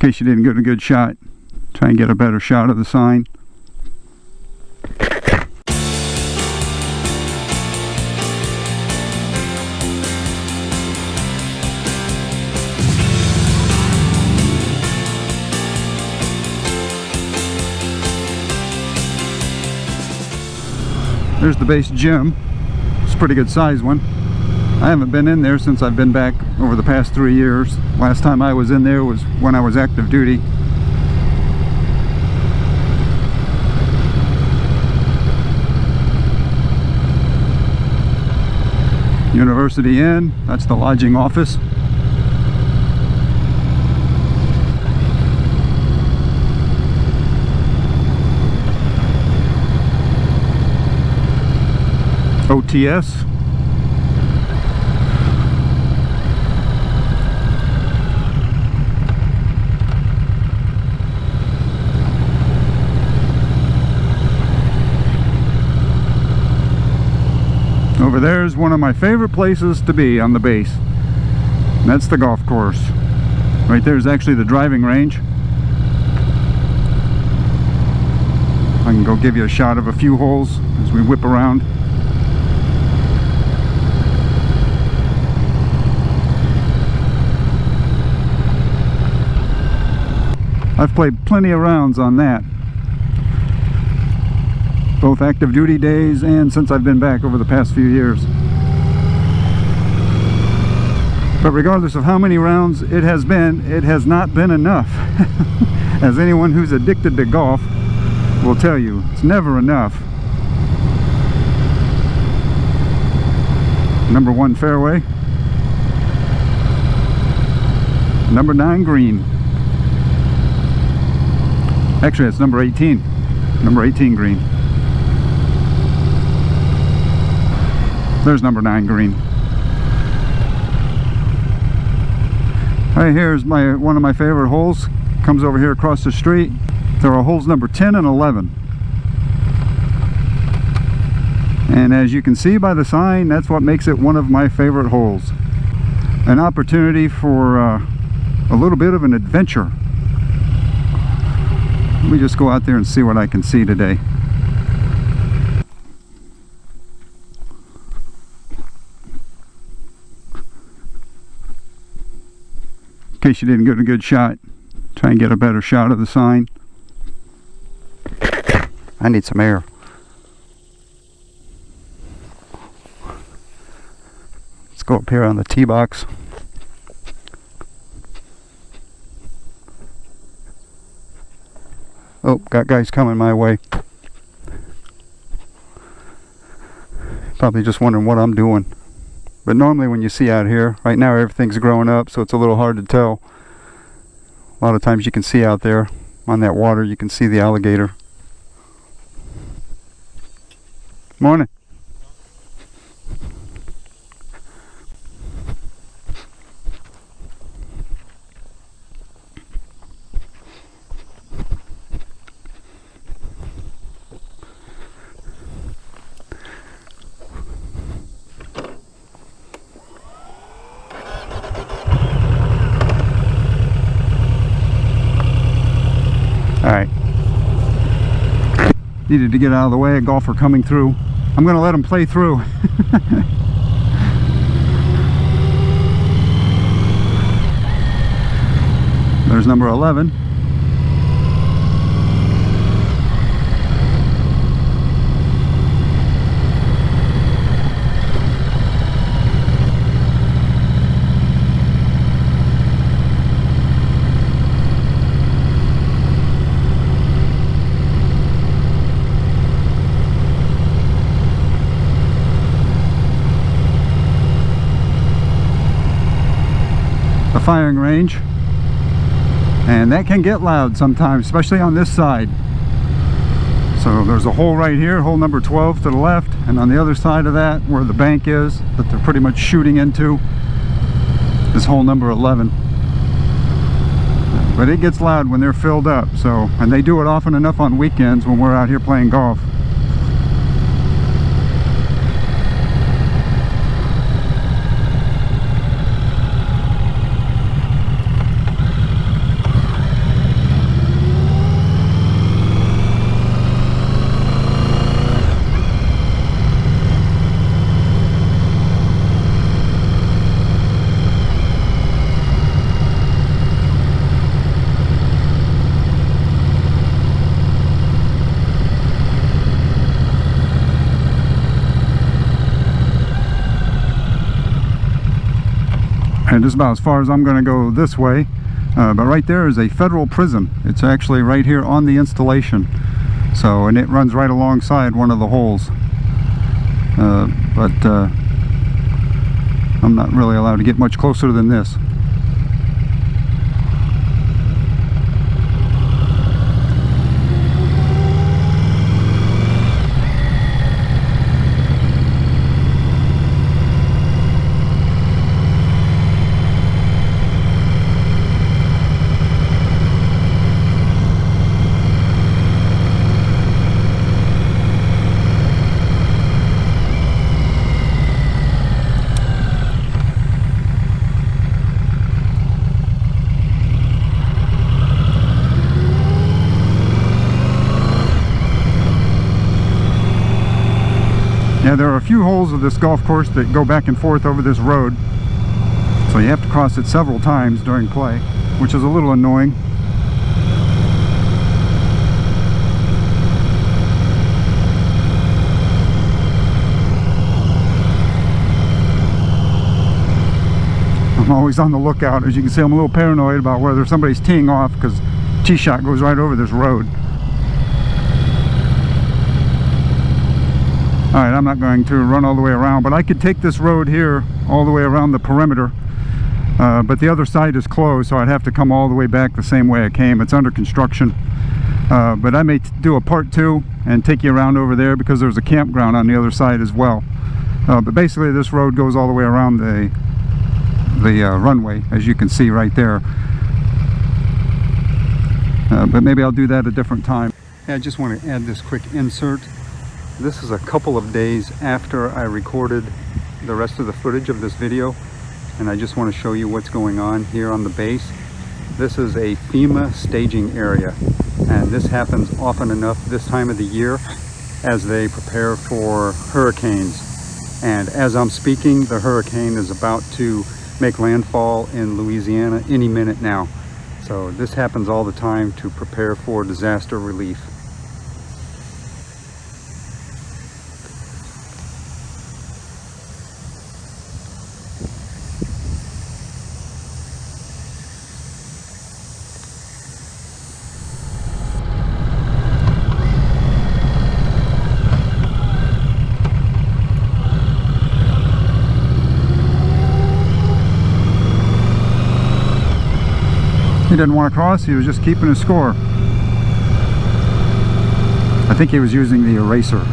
In case you didn't get a good shot, try and get a better shot of the sign. There's the base gym. It's a pretty good size one. I haven't been in there since I've been back over the past 3 years. Last time I was in there was when I was active duty. University Inn, that's the lodging office. OTS. Over there is one of my favorite places to be on the base. And that's the golf course. Right there is actually the driving range. I can go give you a shot of a few holes as we whip around. I've played plenty of rounds on that, both active duty days and since I've been back over the past few years. But regardless of how many rounds it has not been enough. As anyone who's addicted to golf will tell you, it's never enough. Number 1 fairway, number 9 green. Actually, it's number 18. Number 18 green. There's number 9 green. Right here's one of my favorite holes. Comes over here across the street. There are holes number 10 and 11. And as you can see by the sign, that's what makes it one of my favorite holes. An opportunity for a little bit of an adventure. Let me just go out there and see what I can see today. In case you didn't get a good shot, try and get a better shot of the sign. I need some air. Let's go up here on the tee box. Oh, got guys coming my way. Probably just wondering what I'm doing. But normally when you see out here, right now everything's growing up, so it's a little hard to tell. A lot of times you can see out there on that water, you can see the alligator. Morning. Alright. Needed to get out of the way, a golfer coming through. I'm going to let him play through. There's number 11. Firing range, and that can get loud sometimes, especially on this side. So there's a hole right here, hole number 12 to the left, and on the other side of that, where the bank is that they're pretty much shooting into, is hole number 11. But it gets loud when they're filled up, so, and they do it often enough on weekends when we're out here playing golf. And just about as far as I'm going to go this way. But right there is a federal prison. It's actually right here on the installation. So, and it runs right alongside one of the holes. But I'm not really allowed to get much closer than this. Yeah, there are a few holes of this golf course that go back and forth over this road, so you have to cross it several times during play, which is a little annoying. I'm always on the lookout. As you can see, I'm a little paranoid about whether somebody's teeing off, because tee shot goes right over this road. Alright, I'm not going to run all the way around, but I could take this road here all the way around the perimeter, but the other side is closed, so I'd have to come all the way back the same way I came. It's under construction, but I may do a part 2 and take you around over there, because there's a campground on the other side as well. But basically this road goes all the way around the runway, as you can see right there. But maybe I'll do that a different time. Yeah, I just want to add this quick insert. This is a couple of days after I recorded the rest of the footage of this video, and I just want to show you what's going on here on the base. This is a FEMA staging area, and this happens often enough this time of the year as they prepare for hurricanes. And as I'm speaking, the hurricane is about to make landfall in Louisiana any minute now. So this happens all the time to prepare for disaster relief. He didn't want to cross, he was just keeping his score. I think he was using the eraser.